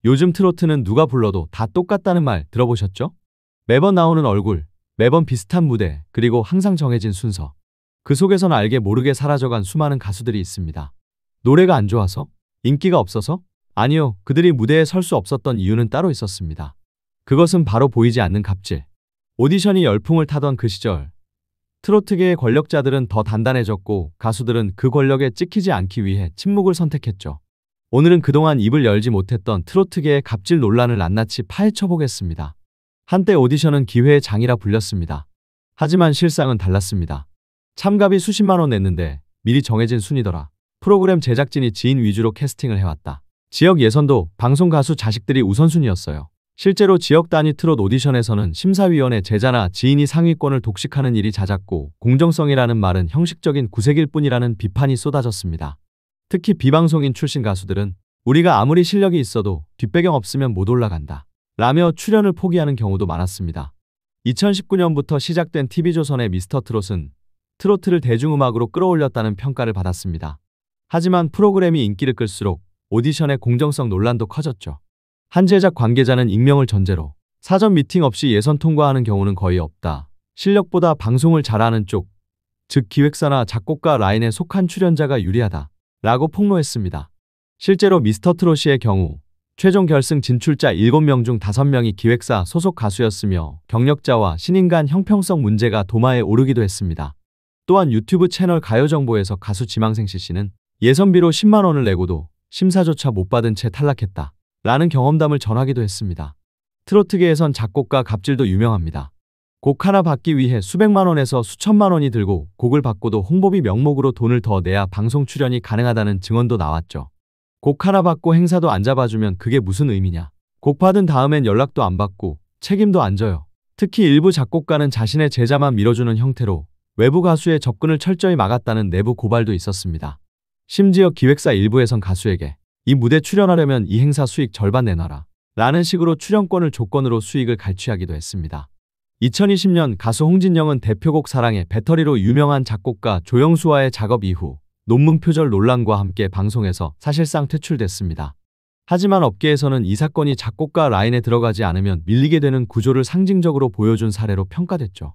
요즘 트로트는 누가 불러도 다 똑같다는 말 들어보셨죠? 매번 나오는 얼굴, 매번 비슷한 무대, 그리고 항상 정해진 순서. 그 속에선 알게 모르게 사라져간 수많은 가수들이 있습니다. 노래가 안 좋아서? 인기가 없어서? 아니요, 그들이 무대에 설 수 없었던 이유는 따로 있었습니다. 그것은 바로 보이지 않는 갑질. 오디션이 열풍을 타던 그 시절, 트로트계의 권력자들은 더 단단해졌고 가수들은 그 권력에 찍히지 않기 위해 침묵을 선택했죠. 오늘은 그동안 입을 열지 못했던 트로트계의 갑질 논란을 낱낱이 파헤쳐 보겠습니다. 한때 오디션은 기회의 장이라 불렸습니다. 하지만 실상은 달랐습니다. 참가비 수십만 원 냈는데 미리 정해진 순이더라. 프로그램 제작진이 지인 위주로 캐스팅을 해왔다. 지역 예선도 방송 가수 자식들이 우선순위였어요. 실제로 지역 단위 트롯 오디션에서는 심사위원의 제자나 지인이 상위권을 독식하는 일이 잦았고 공정성이라는 말은 형식적인 구색일 뿐이라는 비판이 쏟아졌습니다. 특히 비방송인 출신 가수들은 우리가 아무리 실력이 있어도 뒷배경 없으면 못 올라간다 라며 출연을 포기하는 경우도 많았습니다. 2019년부터 시작된 TV조선의 미스터 트롯은 트로트를 대중음악으로 끌어올렸다는 평가를 받았습니다. 하지만 프로그램이 인기를 끌수록 오디션의 공정성 논란도 커졌죠. 한 제작 관계자는 익명을 전제로 사전 미팅 없이 예선 통과하는 경우는 거의 없다. 실력보다 방송을 잘하는 쪽, 즉 기획사나 작곡가 라인에 속한 출연자가 유리하다 라고 폭로했습니다. 실제로 미스터 트롯의 경우 최종 결승 진출자 7명 중 5명이 기획사 소속 가수였으며 경력자와 신인 간 형평성 문제가 도마에 오르기도 했습니다. 또한 유튜브 채널 가요정보에서 가수 지망생 C씨는 예선비로 10만 원을 내고도 심사조차 못 받은 채 탈락했다 라는 경험담을 전하기도 했습니다. 트로트계에선 작곡가 갑질도 유명합니다. 곡 하나 받기 위해 수백만 원에서 수천만 원이 들고 곡을 받고도 홍보비 명목으로 돈을 더 내야 방송 출연이 가능하다는 증언도 나왔죠. 곡 하나 받고 행사도 안 잡아주면 그게 무슨 의미냐. 곡 받은 다음엔 연락도 안 받고 책임도 안 져요. 특히 일부 작곡가는 자신의 제자만 밀어주는 형태로 외부 가수의 접근을 철저히 막았다는 내부 고발도 있었습니다. 심지어 기획사 일부에선 가수에게 이 무대 출연하려면 이 행사 수익 절반 내놔라 라는 식으로 출연권을 조건으로 수익을 갈취하기도 했습니다. 2020년 가수 홍진영은 대표곡 사랑의 배터리로 유명한 작곡가 조영수와의 작업 이후 논문 표절 논란과 함께 방송에서 사실상 퇴출됐습니다. 하지만 업계에서는 이 사건이 작곡가 라인에 들어가지 않으면 밀리게 되는 구조를 상징적으로 보여준 사례로 평가됐죠.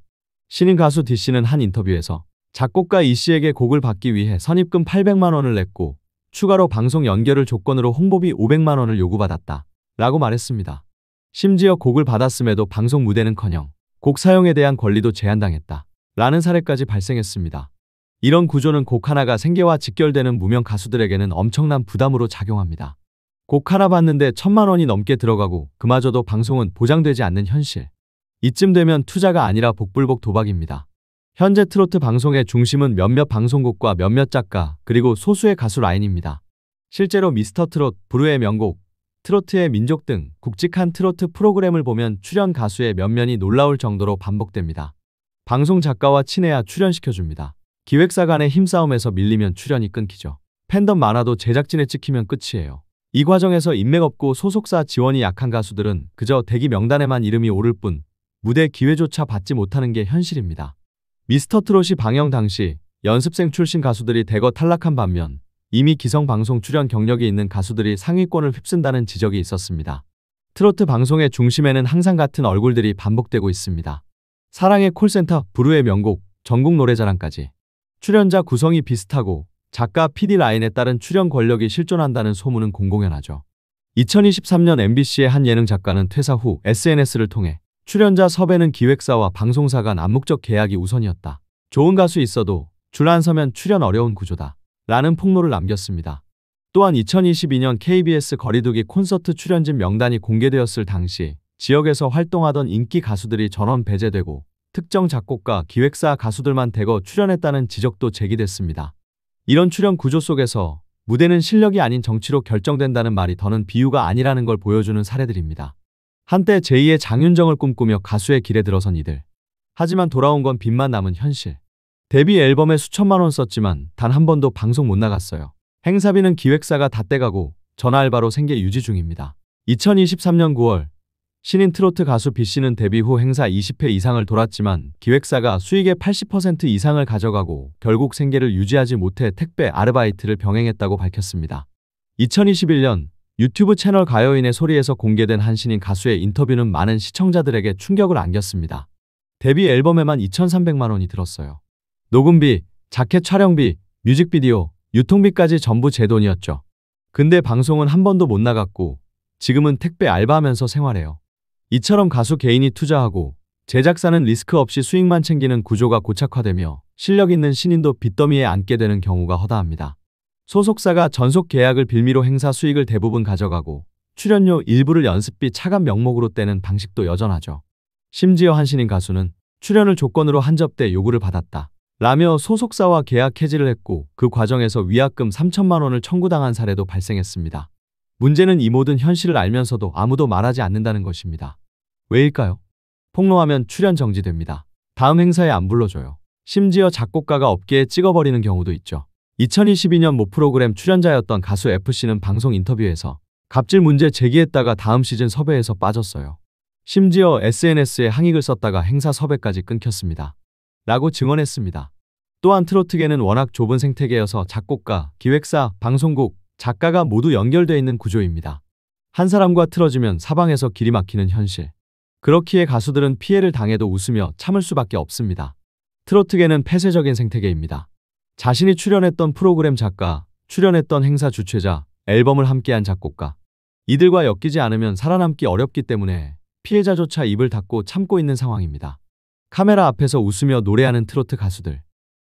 신인 가수 D씨는 한 인터뷰에서 작곡가 E씨에게 곡을 받기 위해 선입금 800만 원을 냈고 추가로 방송 연결을 조건으로 홍보비 500만 원을 요구받았다 라고 말했습니다. 심지어 곡을 받았음에도 방송 무대는커녕 곡 사용에 대한 권리도 제한당했다 라는 사례까지 발생했습니다. 이런 구조는 곡 하나가 생계와 직결되는 무명 가수들에게는 엄청난 부담으로 작용합니다. 곡 하나 받는데 1,000만 원이 넘게 들어가고 그마저도 방송은 보장되지 않는 현실. 이쯤 되면 투자가 아니라 복불복 도박입니다. 현재 트로트 방송의 중심은 몇몇 방송국과 몇몇 작가 그리고 소수의 가수 라인입니다. 실제로 미스터 트롯, 부르의 명곡, 트로트의 민족 등 굵직한 트로트 프로그램을 보면 출연 가수의 면면이 놀라울 정도로 반복됩니다. 방송 작가와 친해야 출연시켜줍니다. 기획사 간의 힘싸움에서 밀리면 출연이 끊기죠. 팬덤 많아도 제작진에 찍히면 끝이에요. 이 과정에서 인맥 없고 소속사 지원이 약한 가수들은 그저 대기 명단에만 이름이 오를 뿐 무대 기회조차 받지 못하는 게 현실입니다. 미스터 트롯이 방영 당시 연습생 출신 가수들이 대거 탈락한 반면 이미 기성 방송 출연 경력이 있는 가수들이 상위권을 휩쓴다는 지적이 있었습니다. 트로트 방송의 중심에는 항상 같은 얼굴들이 반복되고 있습니다. 사랑의 콜센터, 부르의 명곡, 전국 노래자랑까지. 출연자 구성이 비슷하고 작가 PD 라인에 따른 출연 권력이 실존한다는 소문은 공공연하죠. 2023년 MBC의 한 예능 작가는 퇴사 후 SNS를 통해 출연자 섭외는 기획사와 방송사 간 암묵적 계약이 우선이었다. 좋은 가수 있어도 줄 안 서면 출연 어려운 구조다 라는 폭로를 남겼습니다. 또한 2022년 KBS 거리두기 콘서트 출연진 명단이 공개되었을 당시 지역에서 활동하던 인기 가수들이 전원 배제되고 특정 작곡가, 기획사 가수들만 대거 출연했다는 지적도 제기됐습니다. 이런 출연 구조 속에서 무대는 실력이 아닌 정치로 결정된다는 말이 더는 비유가 아니라는 걸 보여주는 사례들입니다. 한때 제2의 장윤정을 꿈꾸며 가수의 길에 들어선 이들. 하지만 돌아온 건 빚만 남은 현실. 데뷔 앨범에 수천만 원 썼지만 단 한 번도 방송 못 나갔어요. 행사비는 기획사가 다 떼가고 전화 알바로 생계 유지 중입니다. 2023년 9월 신인 트로트 가수 B씨는 데뷔 후 행사 20회 이상을 돌았지만 기획사가 수익의 80% 이상을 가져가고 결국 생계를 유지하지 못해 택배 아르바이트를 병행했다고 밝혔습니다. 2021년 유튜브 채널 가요인의 소리에서 공개된 한신인 가수의 인터뷰는 많은 시청자들에게 충격을 안겼습니다. 데뷔 앨범에만 2,300만 원이 들었어요. 녹음비, 자켓 촬영비, 뮤직비디오, 유통비까지 전부 제 돈이었죠. 근데 방송은 한 번도 못 나갔고 지금은 택배 알바하면서 생활해요. 이처럼 가수 개인이 투자하고 제작사는 리스크 없이 수익만 챙기는 구조가 고착화되며 실력 있는 신인도 빚더미에 앉게 되는 경우가 허다합니다. 소속사가 전속 계약을 빌미로 행사 수익을 대부분 가져가고 출연료 일부를 연습비 차감 명목으로 떼는 방식도 여전하죠. 심지어 한신인 가수는 출연을 조건으로 한 접대 요구를 받았다 라며 소속사와 계약 해지를 했고 그 과정에서 위약금 3천만 원을 청구당한 사례도 발생했습니다. 문제는 이 모든 현실을 알면서도 아무도 말하지 않는다는 것입니다. 왜일까요? 폭로하면 출연 정지됩니다. 다음 행사에 안 불러줘요. 심지어 작곡가가 업계에 찍어버리는 경우도 있죠. 2022년 모 프로그램 출연자였던 가수 FC는 방송 인터뷰에서 갑질 문제 제기했다가 다음 시즌 섭외에서 빠졌어요. 심지어 SNS에 항의글 썼다가 행사 섭외까지 끊겼습니다. 라고 증언했습니다. 또한 트로트계는 워낙 좁은 생태계여서 작곡가, 기획사, 방송국, 작가가 모두 연결되어 있는 구조입니다. 한 사람과 틀어지면 사방에서 길이 막히는 현실. 그렇기에 가수들은 피해를 당해도 웃으며 참을 수밖에 없습니다. 트로트계는 폐쇄적인 생태계입니다. 자신이 출연했던 프로그램 작가, 출연했던 행사 주최자, 앨범을 함께한 작곡가. 이들과 엮이지 않으면 살아남기 어렵기 때문에 피해자조차 입을 닫고 참고 있는 상황입니다. 카메라 앞에서 웃으며 노래하는 트로트 가수들.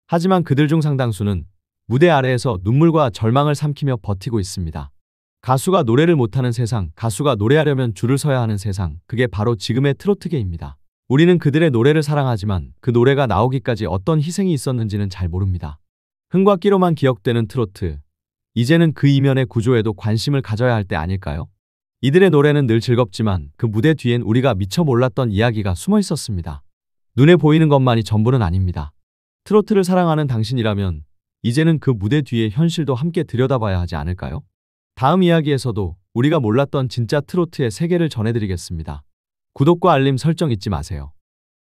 하지만 그들 중 상당수는 무대 아래에서 눈물과 절망을 삼키며 버티고 있습니다. 가수가 노래를 못하는 세상, 가수가 노래하려면 줄을 서야 하는 세상, 그게 바로 지금의 트로트계입니다. 우리는 그들의 노래를 사랑하지만 그 노래가 나오기까지 어떤 희생이 있었는지는 잘 모릅니다. 흥과 끼로만 기억되는 트로트. 이제는 그 이면의 구조에도 관심을 가져야 할 때 아닐까요? 이들의 노래는 늘 즐겁지만 그 무대 뒤엔 우리가 미처 몰랐던 이야기가 숨어 있었습니다. 눈에 보이는 것만이 전부는 아닙니다. 트로트를 사랑하는 당신이라면 이제는 그 무대 뒤의 현실도 함께 들여다봐야 하지 않을까요? 다음 이야기에서도 우리가 몰랐던 진짜 트로트의 세계를 전해드리겠습니다. 구독과 알림 설정 잊지 마세요.